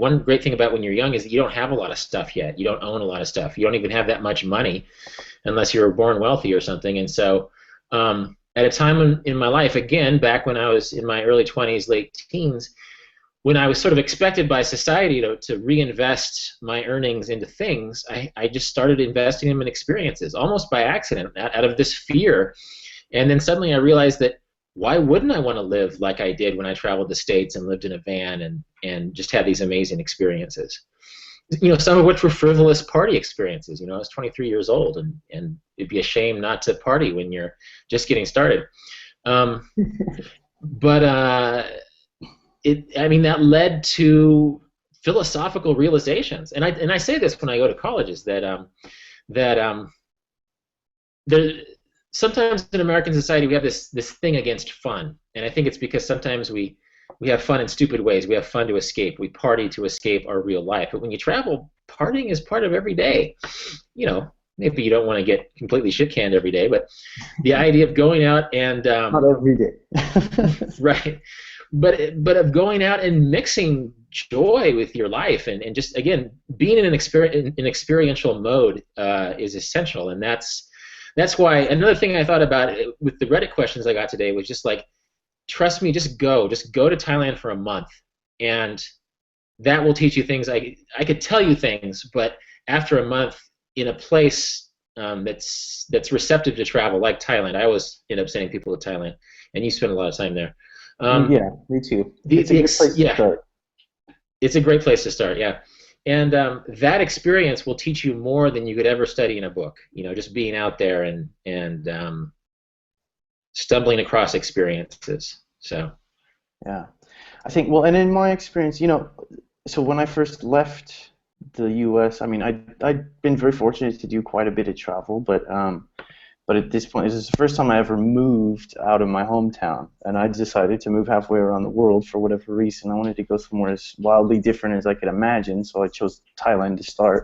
one great thing about when you're young is that you don't have a lot of stuff yet. You don't own a lot of stuff. You don't even have that much money unless you were born wealthy or something. And so at a time in my life, again, back when I was in my early 20s, late teens, when I was sort of expected by society to reinvest my earnings into things, I just started investing them in experiences, almost by accident, out of this fear. And then suddenly I realized that why wouldn't I want to live like I did when I traveled the States and lived in a van and just had these amazing experiences? Some of which were frivolous party experiences. I was 23 years old, and it'd be a shame not to party when you're just getting started. But that led to philosophical realizations, and I say this when I go to colleges that there sometimes in American society we have this thing against fun, and I think it's because sometimes we have fun in stupid ways. We have fun to escape. We party to escape our real life. But when you travel, partying is part of every day. Maybe you don't want to get completely shit-canned every day, but the idea of going out and not every day. Right. But of going out and mixing joy with your life and just, again, being in an experiential mode is essential. And that's why another thing I thought about with the Reddit questions I got today was just like, trust me, just go to Thailand for a month, and that will teach you things. I could tell you things, but after a month in a place that's receptive to travel, like Thailand, I always end up sending people to Thailand, and you spend a lot of time there. Yeah, me too. It's a good place to start. It's a great place to start, yeah. And that experience will teach you more than you could ever study in a book. Just being out there and stumbling across experiences. So. Yeah, I think. Well, and in my experience, so when I first left the U.S., I'd been very fortunate to do quite a bit of travel, but at this point, this is the first time I ever moved out of my hometown, and I decided to move halfway around the world for whatever reason. I wanted to go somewhere as wildly different as I could imagine, so I chose Thailand to start.